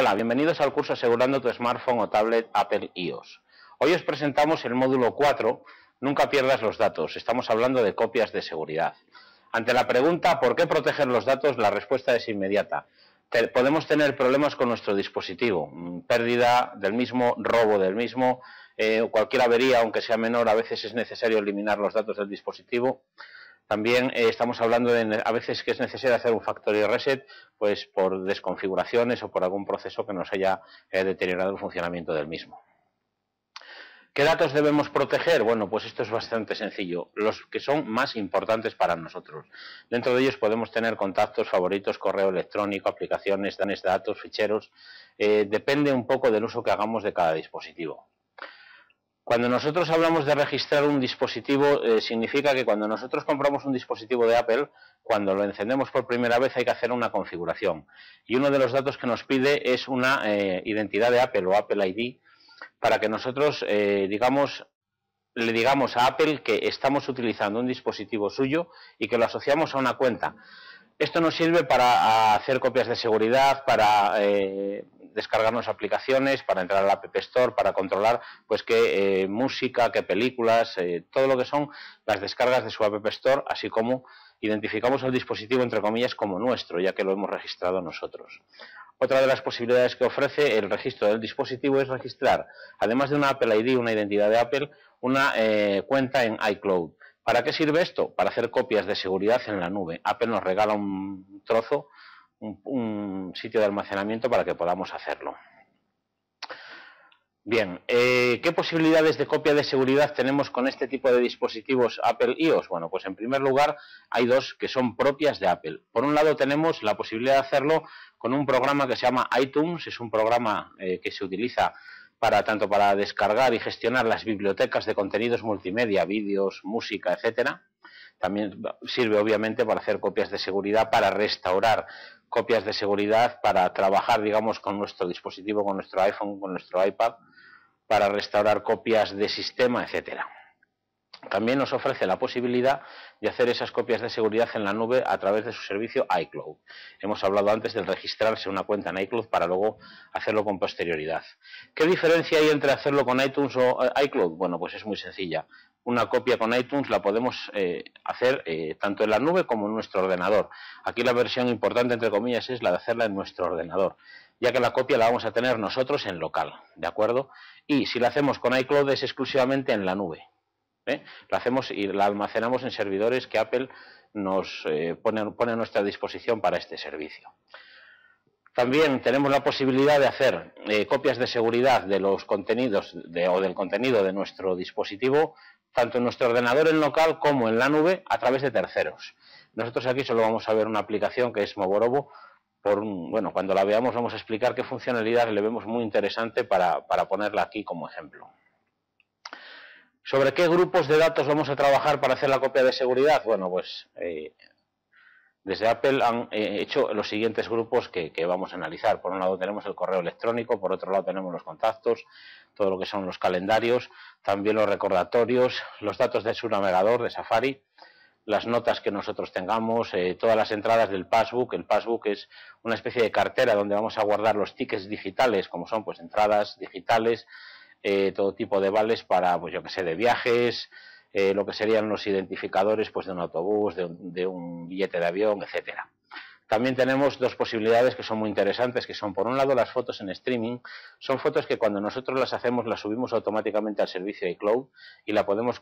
Hola, bienvenidos al curso Asegurando tu Smartphone o Tablet Apple iOS. Hoy os presentamos el módulo 4, Nunca pierdas los datos. Estamos hablando de copias de seguridad. Ante la pregunta ¿por qué proteger los datos?, la respuesta es inmediata. Podemos tener problemas con nuestro dispositivo, pérdida del mismo, robo del mismo, cualquier avería, aunque sea menor, a veces es necesario eliminar los datos del dispositivo. También estamos hablando de a veces que es necesario hacer un factory reset, pues por desconfiguraciones o por algún proceso que nos haya deteriorado el funcionamiento del mismo. ¿Qué datos debemos proteger? Bueno, pues esto es bastante sencillo, los que son más importantes para nosotros. Dentro de ellos podemos tener contactos, favoritos, correo electrónico, aplicaciones, datos, ficheros. Depende un poco del uso que hagamos de cada dispositivo. Cuando nosotros hablamos de registrar un dispositivo, significa que cuando nosotros compramos un dispositivo de Apple, cuando lo encendemos por primera vez hay que hacer una configuración. Y uno de los datos que nos pide es una identidad de Apple o Apple ID, para que nosotros le digamos a Apple que estamos utilizando un dispositivo suyo y que lo asociamos a una cuenta. Esto nos sirve para hacer copias de seguridad, para descargarnos aplicaciones, para entrar al App Store, para controlar pues qué música, qué películas, todo lo que son las descargas de su App Store, así como identificamos el dispositivo entre comillas como nuestro, ya que lo hemos registrado nosotros. Otra de las posibilidades que ofrece el registro del dispositivo es registrar, además de una Apple ID, una identidad de Apple, una cuenta en iCloud. ¿Para qué sirve esto? Para hacer copias de seguridad en la nube. Apple nos regala un trozo, un sitio de almacenamiento para que podamos hacerlo. Bien, ¿qué posibilidades de copia de seguridad tenemos con este tipo de dispositivos Apple iOS? Bueno, pues en primer lugar hay dos que son propias de Apple. Por un lado tenemos la posibilidad de hacerlo con un programa que se llama iTunes, es un programa que se utiliza tanto para descargar y gestionar las bibliotecas de contenidos multimedia, vídeos, música, etcétera. También sirve obviamente para hacer copias de seguridad, para restaurar copias de seguridad, para trabajar, digamos, con nuestro dispositivo, con nuestro iPhone, con nuestro iPad, para restaurar copias de sistema, etcétera. También nos ofrece la posibilidad de hacer esas copias de seguridad en la nube a través de su servicio iCloud. Hemos hablado antes del registrarse una cuenta en iCloud para luego hacerlo con posterioridad. ¿Qué diferencia hay entre hacerlo con iTunes o iCloud? Bueno, pues es muy sencilla. Una copia con iTunes la podemos hacer tanto en la nube como en nuestro ordenador. Aquí la versión importante, entre comillas, es la de hacerla en nuestro ordenador, ya que la copia la vamos a tener nosotros en local, ¿de acuerdo? Y si la hacemos con iCloud es exclusivamente en la nube. La hacemos y la almacenamos en servidores que Apple nos pone a nuestra disposición para este servicio. También tenemos la posibilidad de hacer copias de seguridad de los contenidos o del contenido de nuestro dispositivo, tanto en nuestro ordenador en local como en la nube, a través de terceros. Nosotros aquí solo vamos a ver una aplicación que es Moborobo. Bueno, cuando la veamos vamos a explicar qué funcionalidad le vemos muy interesante para ponerla aquí como ejemplo. ¿Sobre qué grupos de datos vamos a trabajar para hacer la copia de seguridad? Bueno, pues desde Apple han hecho los siguientes grupos que vamos a analizar. Por un lado tenemos el correo electrónico, por otro lado tenemos los contactos, todo lo que son los calendarios, también los recordatorios, los datos de su navegador, de Safari, las notas que nosotros tengamos, todas las entradas del Passbook. El Passbook es una especie de cartera donde vamos a guardar los tickets digitales, como son pues entradas digitales, todo tipo de vales para, pues yo que sé, de viajes, lo que serían los identificadores pues de un autobús, de un billete de avión, etcétera. También tenemos dos posibilidades que son muy interesantes, que son por un lado las fotos en streaming. Son fotos que cuando nosotros las hacemos las subimos automáticamente al servicio iCloud y la podemos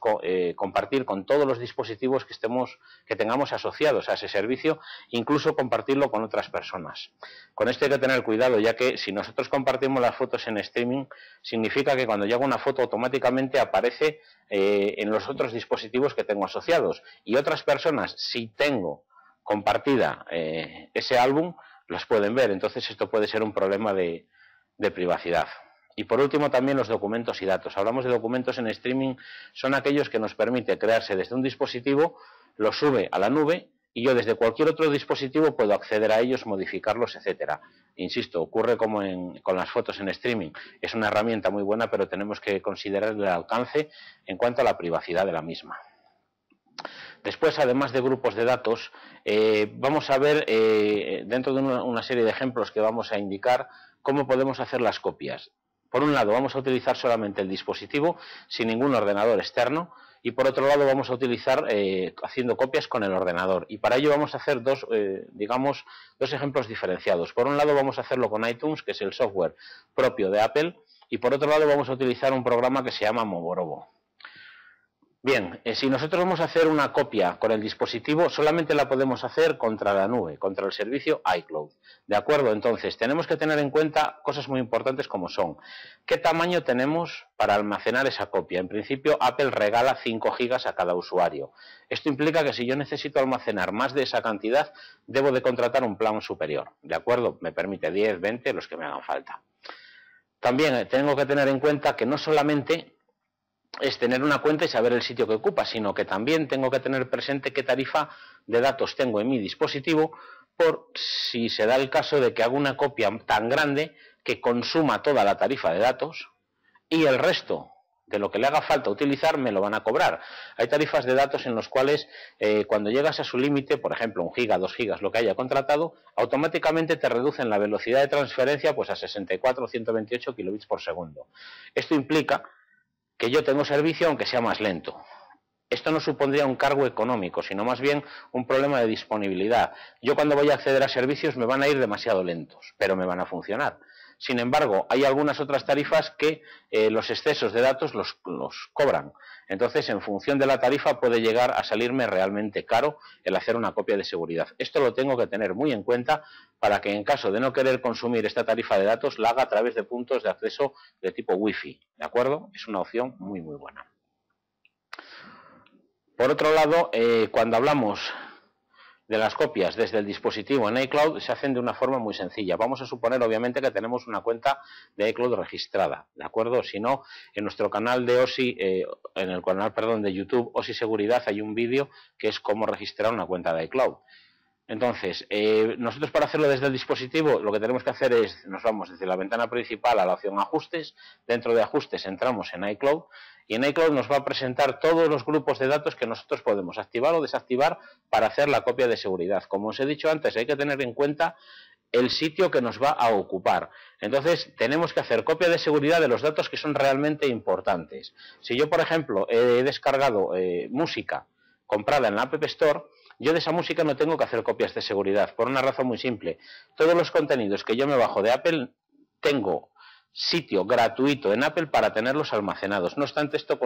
compartir con todos los dispositivos que tengamos asociados a ese servicio, incluso compartirlo con otras personas. Con esto hay que tener cuidado, ya que si nosotros compartimos las fotos en streaming, significa que cuando yo hago una foto automáticamente aparece en los otros dispositivos que tengo asociados, y otras personas, si tengo compartida ese álbum, los pueden ver. Entonces esto puede ser un problema de privacidad. Y por último también los documentos y datos. Hablamos de documentos en streaming, son aquellos que nos permite crearse desde un dispositivo, los sube a la nube y yo desde cualquier otro dispositivo puedo acceder a ellos, modificarlos, etcétera. Insisto, ocurre como con las fotos en streaming. Es una herramienta muy buena, pero tenemos que considerar el alcance en cuanto a la privacidad de la misma. Después, además de grupos de datos, vamos a ver, dentro de una serie de ejemplos que vamos a indicar, ¿cómo podemos hacer las copias? Por un lado, vamos a utilizar solamente el dispositivo sin ningún ordenador externo y por otro lado vamos a utilizar haciendo copias con el ordenador. Y para ello vamos a hacer dos ejemplos diferenciados. Por un lado vamos a hacerlo con iTunes, que es el software propio de Apple, y por otro lado vamos a utilizar un programa que se llama Movorobo. Bien, si nosotros vamos a hacer una copia con el dispositivo, solamente la podemos hacer contra la nube, contra el servicio iCloud. ¿De acuerdo? Entonces, tenemos que tener en cuenta cosas muy importantes como son, ¿qué tamaño tenemos para almacenar esa copia? En principio, Apple regala 5 gigas a cada usuario. Esto implica que si yo necesito almacenar más de esa cantidad, debo de contratar un plan superior. ¿De acuerdo? Me permite 10, 20, los que me hagan falta. También tengo que tener en cuenta que no solamente es tener una cuenta y saber el sitio que ocupa, sino que también tengo que tener presente qué tarifa de datos tengo en mi dispositivo, por si se da el caso de que hago una copia tan grande que consuma toda la tarifa de datos y el resto de lo que le haga falta utilizar me lo van a cobrar. Hay tarifas de datos en los cuales cuando llegas a su límite, por ejemplo 1 giga, 2 gigas, lo que haya contratado, automáticamente te reducen la velocidad de transferencia pues a 64 o 128 kilobits por segundo. Esto implica que yo tengo servicio aunque sea más lento. Esto no supondría un cargo económico, sino más bien un problema de disponibilidad. Yo cuando voy a acceder a servicios me van a ir demasiado lentos, pero me van a funcionar. Sin embargo, hay algunas otras tarifas que los excesos de datos los cobran. Entonces, en función de la tarifa puede llegar a salirme realmente caro el hacer una copia de seguridad. Esto lo tengo que tener muy en cuenta para que en caso de no querer consumir esta tarifa de datos, la haga a través de puntos de acceso de tipo Wi-Fi. ¿De acuerdo? Es una opción muy, muy buena. Por otro lado, cuando hablamos de las copias desde el dispositivo en iCloud, se hacen de una forma muy sencilla. Vamos a suponer, obviamente, que tenemos una cuenta de iCloud registrada, ¿de acuerdo? Si no, en nuestro canal de OSI, en el canal, perdón, de YouTube, OSI Seguridad, hay un vídeo que es cómo registrar una cuenta de iCloud. Entonces, nosotros para hacerlo desde el dispositivo, lo que tenemos que hacer es, nos vamos desde la ventana principal a la opción Ajustes, dentro de Ajustes entramos en iCloud, y en iCloud nos va a presentar todos los grupos de datos que nosotros podemos activar o desactivar para hacer la copia de seguridad. Como os he dicho antes, hay que tener en cuenta el sitio que nos va a ocupar. Entonces, tenemos que hacer copia de seguridad de los datos que son realmente importantes. Si yo, por ejemplo, he descargado música comprada en la App Store, yo de esa música no tengo que hacer copias de seguridad, por una razón muy simple. Todos los contenidos que yo me bajo de Apple, tengo sitio gratuito en Apple para tenerlos almacenados. No obstante, esto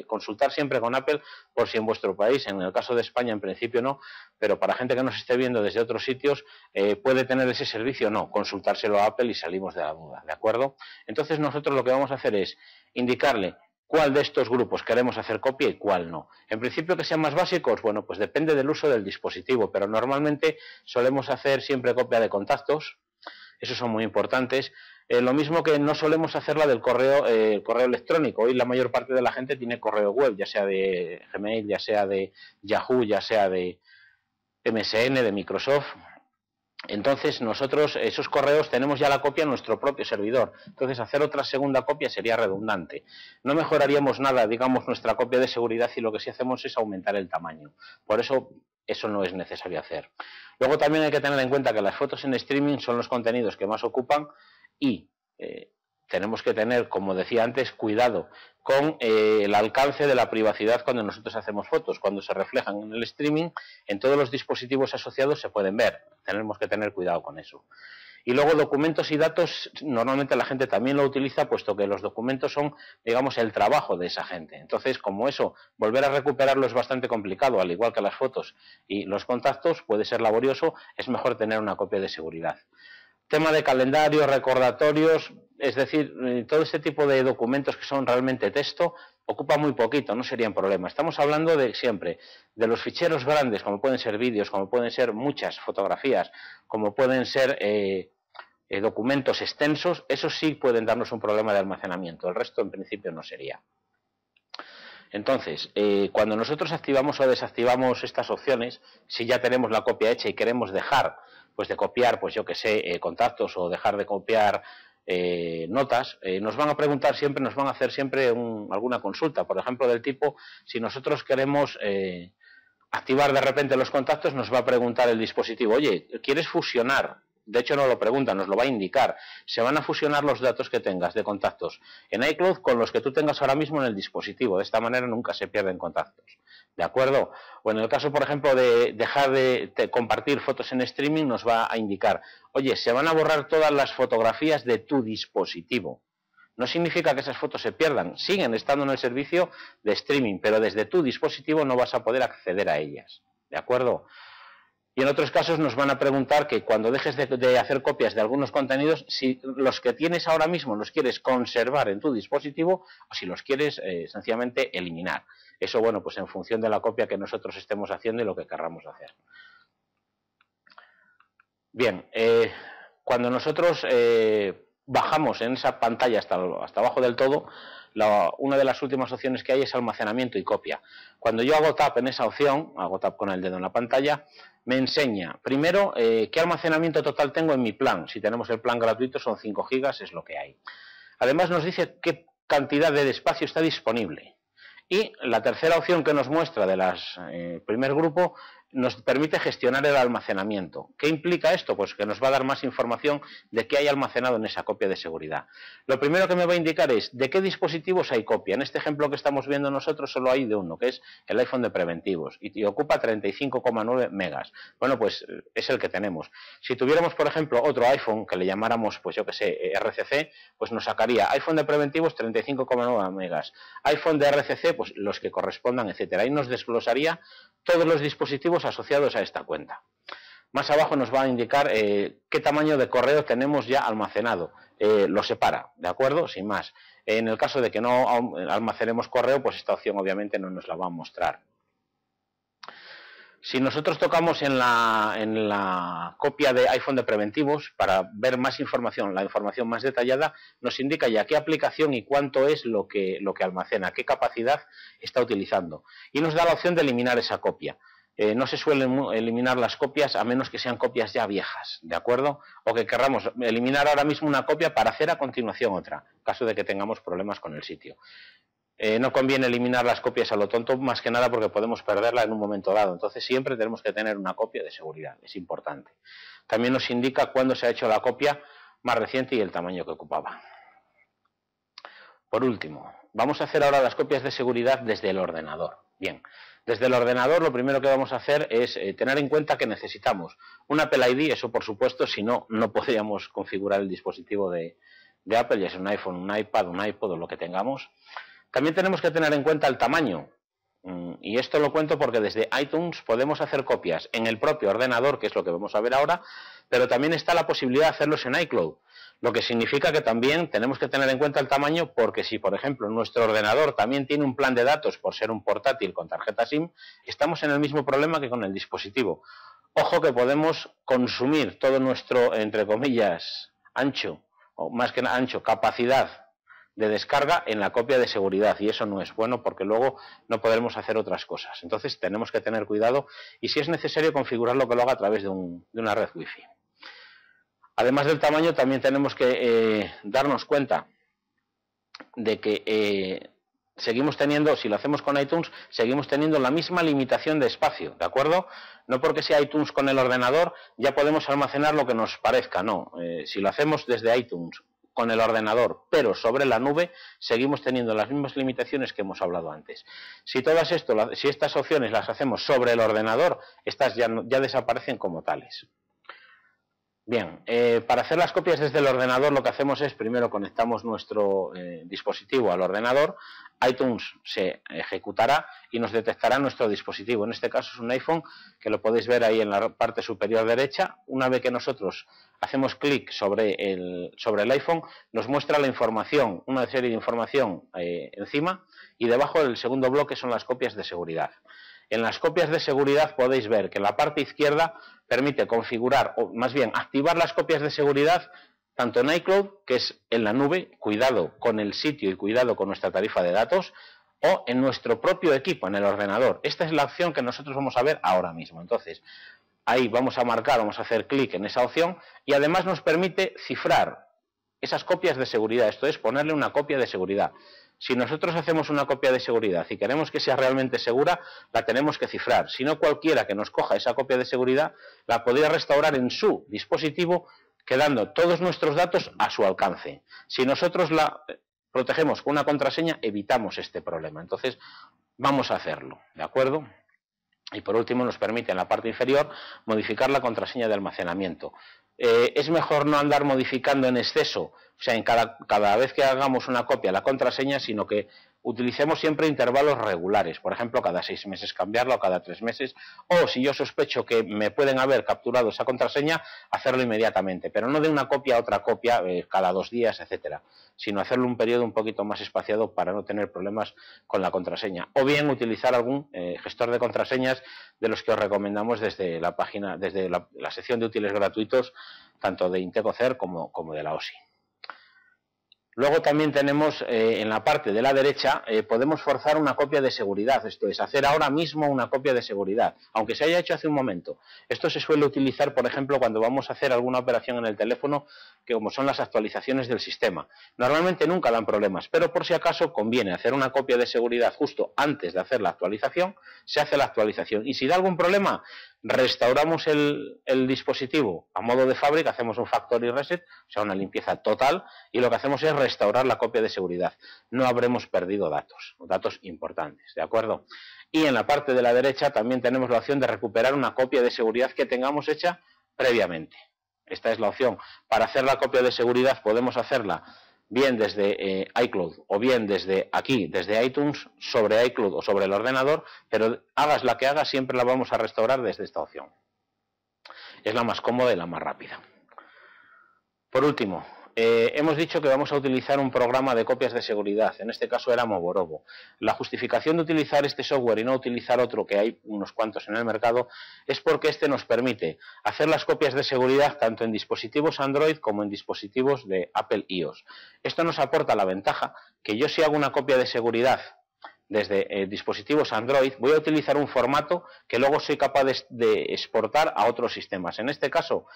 consultar siempre con Apple por si en vuestro país, en el caso de España en principio no, pero para gente que nos esté viendo desde otros sitios, puede tener ese servicio o no, consultárselo a Apple y salimos de la duda, ¿de acuerdo? Entonces nosotros lo que vamos a hacer es indicarle cuál de estos grupos queremos hacer copia y cuál no. En principio que sean más básicos, bueno, pues depende del uso del dispositivo, pero normalmente solemos hacer siempre copia de contactos, esos son muy importantes. Lo mismo que no solemos hacer la del correo electrónico. Hoy la mayor parte de la gente tiene correo web, ya sea de Gmail, ya sea de Yahoo, ya sea de MSN, de Microsoft. Entonces nosotros esos correos tenemos ya la copia en nuestro propio servidor. Entonces hacer otra segunda copia sería redundante. No mejoraríamos nada, digamos, nuestra copia de seguridad y lo que sí hacemos es aumentar el tamaño. Por eso no es necesario hacer. Luego también hay que tener en cuenta que las fotos en streaming son los contenidos que más ocupan y tenemos que tener, como decía antes, cuidado con el alcance de la privacidad cuando nosotros hacemos fotos. Cuando se reflejan en el streaming, en todos los dispositivos asociados se pueden ver. Tenemos que tener cuidado con eso. Y luego documentos y datos, normalmente la gente también lo utiliza, puesto que los documentos son, digamos, el trabajo de esa gente. Entonces, como eso, volver a recuperarlo es bastante complicado, al igual que las fotos y los contactos, puede ser laborioso, es mejor tener una copia de seguridad. Tema de calendario, recordatorios, es decir, todo este tipo de documentos que son realmente texto, ocupa muy poquito, no serían problema. Estamos hablando de siempre, de los ficheros grandes, como pueden ser vídeos, como pueden ser muchas fotografías, como pueden ser documentos extensos, esos sí pueden darnos un problema de almacenamiento, el resto en principio no sería. Entonces, cuando nosotros activamos o desactivamos estas opciones, si ya tenemos la copia hecha y queremos dejar pues de copiar, pues yo que sé, contactos o dejar de copiar notas, nos van a preguntar siempre, nos van a hacer siempre alguna consulta, por ejemplo, del tipo, si nosotros queremos activar de repente los contactos, nos va a preguntar el dispositivo, oye, ¿quieres fusionar de hecho no lo pregunta, nos lo va a indicar. Se van a fusionar los datos que tengas de contactos en iCloud con los que tú tengas ahora mismo en el dispositivo. De esta manera nunca se pierden contactos. ¿De acuerdo? O en el caso, por ejemplo, de dejar de compartir fotos en streaming, nos va a indicar, oye, se van a borrar todas las fotografías de tu dispositivo. No significa que esas fotos se pierdan, siguen estando en el servicio de streaming, pero desde tu dispositivo no vas a poder acceder a ellas. ¿De acuerdo? Y en otros casos nos van a preguntar que cuando dejes de hacer copias de algunos contenidos, si los que tienes ahora mismo los quieres conservar en tu dispositivo o si los quieres sencillamente eliminar. Eso, bueno, pues en función de la copia que nosotros estemos haciendo y lo que querramos hacer. Bien, cuando nosotros bajamos en esa pantalla hasta abajo del todo, una de las últimas opciones que hay es almacenamiento y copia. Cuando yo hago tap en esa opción, hago tap con el dedo en la pantalla, me enseña primero qué almacenamiento total tengo en mi plan. Si tenemos el plan gratuito son 5 gigas, es lo que hay. Además nos dice qué cantidad de espacio está disponible. Y la tercera opción que nos muestra de primer grupo nos permite gestionar el almacenamiento. ¿Qué implica esto? Pues que nos va a dar más información de qué hay almacenado en esa copia de seguridad. Lo primero que me va a indicar es de qué dispositivos hay copia. En este ejemplo que estamos viendo nosotros solo hay de uno, que es el iPhone de preventivos, y ocupa 35,9 megas. Bueno, pues es el que tenemos. Si tuviéramos, por ejemplo, otro iPhone que le llamáramos, pues yo que sé, RCC, pues nos sacaría iPhone de preventivos 35,9 megas. iPhone de RCC, pues los que correspondan, etcétera. Ahí nos desglosaría todos los dispositivos asociados a esta cuenta. Más abajo nos va a indicar qué tamaño de correo tenemos ya almacenado. Lo separa, ¿de acuerdo? Sin más. En el caso de que no almacenemos correo, pues esta opción obviamente no nos la va a mostrar. Si nosotros tocamos en la copia de iPhone de preventivos, para ver más información, la información más detallada, nos indica ya qué aplicación y cuánto es lo que almacena, qué capacidad está utilizando. Y nos da la opción de eliminar esa copia. No se suelen eliminar las copias a menos que sean copias ya viejas, ¿de acuerdo? O que querramos eliminar ahora mismo una copia para hacer a continuación otra, en caso de que tengamos problemas con el sitio. No conviene eliminar las copias a lo tonto, más que nada porque podemos perderla en un momento dado. Entonces siempre tenemos que tener una copia de seguridad, es importante. También nos indica cuándo se ha hecho la copia más reciente y el tamaño que ocupaba. Por último, vamos a hacer ahora las copias de seguridad desde el ordenador. Bien, desde el ordenador lo primero que vamos a hacer es tener en cuenta que necesitamos un Apple ID, eso por supuesto, si no, no podríamos configurar el dispositivo de Apple, ya sea un iPhone, un iPad, un iPod o lo que tengamos. También tenemos que tener en cuenta el tamaño, y esto lo cuento porque desde iTunes podemos hacer copias en el propio ordenador, que es lo que vamos a ver ahora, pero también está la posibilidad de hacerlos en iCloud, lo que significa que también tenemos que tener en cuenta el tamaño porque si, por ejemplo, nuestro ordenador también tiene un plan de datos por ser un portátil con tarjeta SIM, estamos en el mismo problema que con el dispositivo. Ojo que podemos consumir todo nuestro, entre comillas, ancho, o más que ancho, capacidad de descarga en la copia de seguridad y eso no es bueno porque luego no podremos hacer otras cosas. Entonces tenemos que tener cuidado y si es necesario configurarlo que lo haga a través de una red wifi. Además del tamaño también tenemos que darnos cuenta de que seguimos teniendo, si lo hacemos con iTunes, seguimos teniendo la misma limitación de espacio, ¿de acuerdo? No porque sea iTunes con el ordenador ya podemos almacenar lo que nos parezca, no. Si lo hacemos desde iTunes con el ordenador, pero sobre la nube, seguimos teniendo las mismas limitaciones que hemos hablado antes. Si estas opciones las hacemos sobre el ordenador, estas ya desaparecen como tales. Bien, para hacer las copias desde el ordenador lo que hacemos es primero conectamos nuestro dispositivo al ordenador, iTunes se ejecutará y nos detectará nuestro dispositivo. En este caso es un iPhone que lo podéis ver ahí en la parte superior derecha. Una vez que nosotros hacemos clic sobre el iPhone, nos muestra la información, una serie de información encima y debajo del segundo bloque son las copias de seguridad. En las copias de seguridad podéis ver que en la parte izquierda permite configurar, o más bien activar las copias de seguridad tanto en iCloud, que es en la nube, cuidado con el sitio y cuidado con nuestra tarifa de datos, o en nuestro propio equipo, en el ordenador. Esta es la opción que nosotros vamos a ver ahora mismo. Entonces, ahí vamos a marcar, vamos a hacer clic en esa opción y además nos permite cifrar esas copias de seguridad, esto es ponerle una copia de seguridad. Si nosotros hacemos una copia de seguridad y queremos que sea realmente segura, la tenemos que cifrar. Si no, cualquiera que nos coja esa copia de seguridad la podría restaurar en su dispositivo, quedando todos nuestros datos a su alcance. Si nosotros la protegemos con una contraseña, evitamos este problema. Entonces, vamos a hacerlo, ¿de acuerdo? Y por último, nos permite en la parte inferior modificar la contraseña de almacenamiento. Es mejor no andar modificando en exceso, o sea, en cada vez que hagamos una copia la contraseña, sino que utilicemos siempre intervalos regulares, por ejemplo, cada 6 meses cambiarla o cada 3 meses, o si yo sospecho que me pueden haber capturado esa contraseña, hacerlo inmediatamente, pero no de una copia a otra copia cada 2 días, etcétera, sino hacerlo un periodo un poquito más espaciado para no tener problemas con la contraseña, o bien utilizar algún gestor de contraseñas de los que os recomendamos desde la página, desde la sección de útiles gratuitos, tanto de Intecocer como de la OSI. Luego también tenemos en la parte de la derecha, podemos forzar una copia de seguridad, esto es, hacer ahora mismo una copia de seguridad, aunque se haya hecho hace un momento. Esto se suele utilizar, por ejemplo, cuando vamos a hacer alguna operación en el teléfono, que como son las actualizaciones del sistema. Normalmente nunca dan problemas, pero por si acaso conviene hacer una copia de seguridad justo antes de hacer la actualización, se hace la actualización. Y si da algún problema, restauramos el dispositivo a modo de fábrica, hacemos un factory reset, o sea, una limpieza total, y lo que hacemos es restaurar la copia de seguridad. No habremos perdido datos importantes, ¿de acuerdo? Y en la parte de la derecha también tenemos la opción de recuperar una copia de seguridad que tengamos hecha previamente. Esta es la opción. Para hacer la copia de seguridad podemos hacerla bien desde iCloud o bien desde aquí, desde iTunes, sobre iCloud o sobre el ordenador, pero hagas la que hagas, siempre la vamos a restaurar desde esta opción. Es la más cómoda y la más rápida. Por último, hemos dicho que vamos a utilizar un programa de copias de seguridad, en este caso era Moborobo. La justificación de utilizar este software y no utilizar otro, que hay unos cuantos en el mercado, es porque este nos permite hacer las copias de seguridad tanto en dispositivos Android como en dispositivos de Apple iOS. Esto nos aporta la ventaja que yo, si hago una copia de seguridad desde dispositivos Android, voy a utilizar un formato que luego soy capaz de exportar a otros sistemas. En este caso,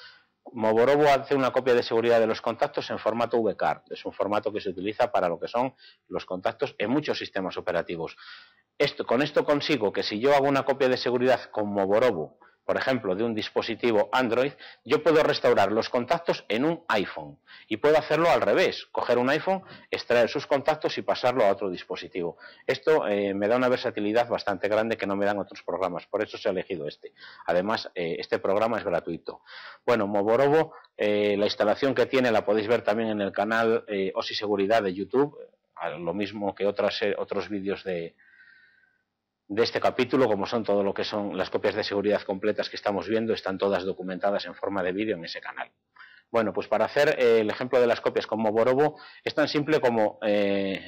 Moborobo hace una copia de seguridad de los contactos en formato VCAR. Es un formato que se utiliza para lo que son los contactos en muchos sistemas operativos. Con esto consigo que si yo hago una copia de seguridad con Moborobo, por ejemplo, de un dispositivo Android, yo puedo restaurar los contactos en un iPhone. Y puedo hacerlo al revés, coger un iPhone, extraer sus contactos y pasarlo a otro dispositivo. Esto me da una versatilidad bastante grande que no me dan otros programas, por eso se ha elegido este. Además, este programa es gratuito. Bueno, Moborobo, la instalación que tiene la podéis ver también en el canal OSI Seguridad de YouTube, lo mismo que otros vídeos de este capítulo, como son todo lo que son las copias de seguridad completas que estamos viendo, están todas documentadas en forma de vídeo en ese canal. Bueno, pues para hacer el ejemplo de las copias con Moborobo es tan simple como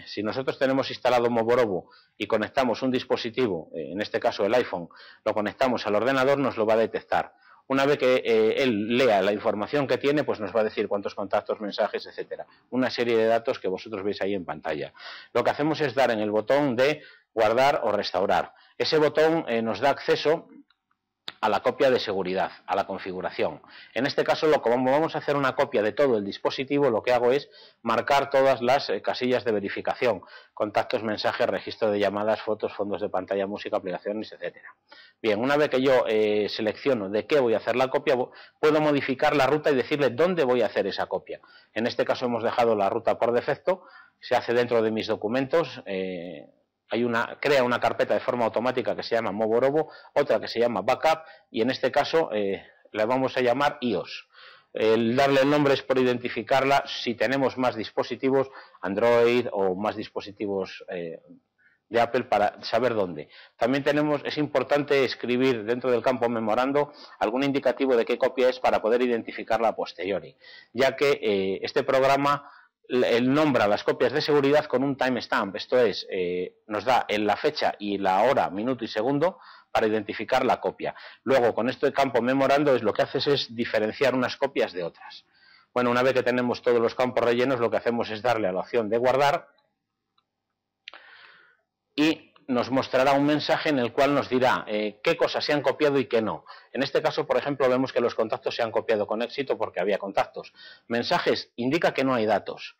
si nosotros tenemos instalado Moborobo y conectamos un dispositivo, en este caso el iPhone, lo conectamos al ordenador, nos lo va a detectar. Una vez que él lea la información que tiene, pues nos va a decir cuántos contactos, mensajes, etcétera. Una serie de datos que vosotros veis ahí en pantalla. Lo que hacemos es dar en el botón de guardar o restaurar. Ese botón nos da acceso a la copia de seguridad, a la configuración. En este caso, como vamos a hacer una copia de todo el dispositivo, lo que hago es marcar todas las casillas de verificación, contactos, mensajes, registro de llamadas, fotos, fondos de pantalla, música, aplicaciones, etcétera. Bien, una vez que yo selecciono de qué voy a hacer la copia, puedo modificar la ruta y decirle dónde voy a hacer esa copia. En este caso hemos dejado la ruta por defecto, se hace dentro de mis documentos, crea una carpeta de forma automática que se llama Moborobo, otra que se llama Backup, y en este caso la vamos a llamar iOS. El darle el nombre es por identificarla si tenemos más dispositivos Android o más dispositivos de Apple, para saber dónde. También es importante escribir dentro del campo memorando algún indicativo de qué copia es para poder identificarla a posteriori, ya que este programa él nombra las copias de seguridad con un timestamp, esto es, nos da en la fecha y la hora, minuto y segundo para identificar la copia. Luego, con este campo memorando, lo que haces es diferenciar unas copias de otras. Bueno, una vez que tenemos todos los campos rellenos, lo que hacemos es darle a la opción de guardar y nos mostrará un mensaje en el cual nos dirá qué cosas se han copiado y qué no. En este caso, por ejemplo, vemos que los contactos se han copiado con éxito porque había contactos. Mensajes indica que no hay datos.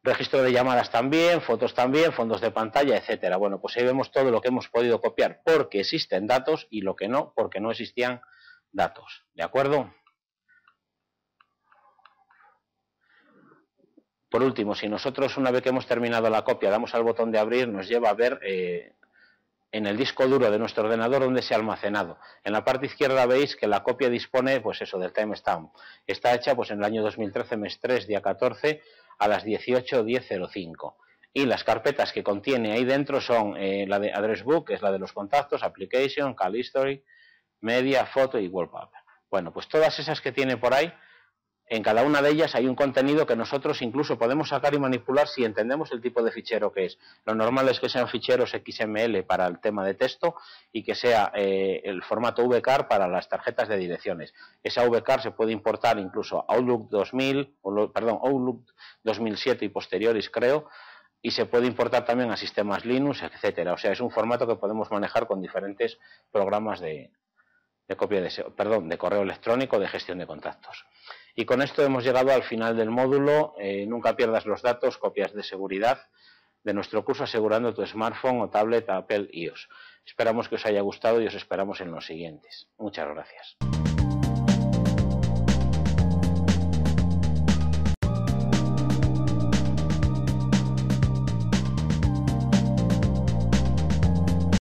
Registro de llamadas también, fotos también, fondos de pantalla, etcétera. Bueno, pues ahí vemos todo lo que hemos podido copiar porque existen datos y lo que no, porque no existían datos. ¿De acuerdo? Por último, si nosotros una vez que hemos terminado la copia damos al botón de abrir, nos lleva a ver en el disco duro de nuestro ordenador donde se ha almacenado. En la parte izquierda veis que la copia dispone, pues eso, del timestamp. Está hecha pues en el año 2013, mes 3, día 14, a las 18:10:05. Y las carpetas que contiene ahí dentro son la de Address Book, que es la de los contactos, Application, Call History, Media, Foto y Wallpaper. Bueno, pues todas esas que tiene por ahí, en cada una de ellas hay un contenido que nosotros incluso podemos sacar y manipular si entendemos el tipo de fichero que es. Lo normal es que sean ficheros XML para el tema de texto y que sea el formato VCAR para las tarjetas de direcciones. Esa VCAR se puede importar incluso a Outlook 2000, Outlook 2007 y posteriores, creo, y se puede importar también a sistemas Linux, etcétera. O sea, es un formato que podemos manejar con diferentes programas de correo electrónico de gestión de contactos. Y con esto hemos llegado al final del módulo. Nunca pierdas los datos, copias de seguridad, de nuestro curso Asegurando tu Smartphone o Tablet Apple iOS. Esperamos que os haya gustado y os esperamos en los siguientes. Muchas gracias.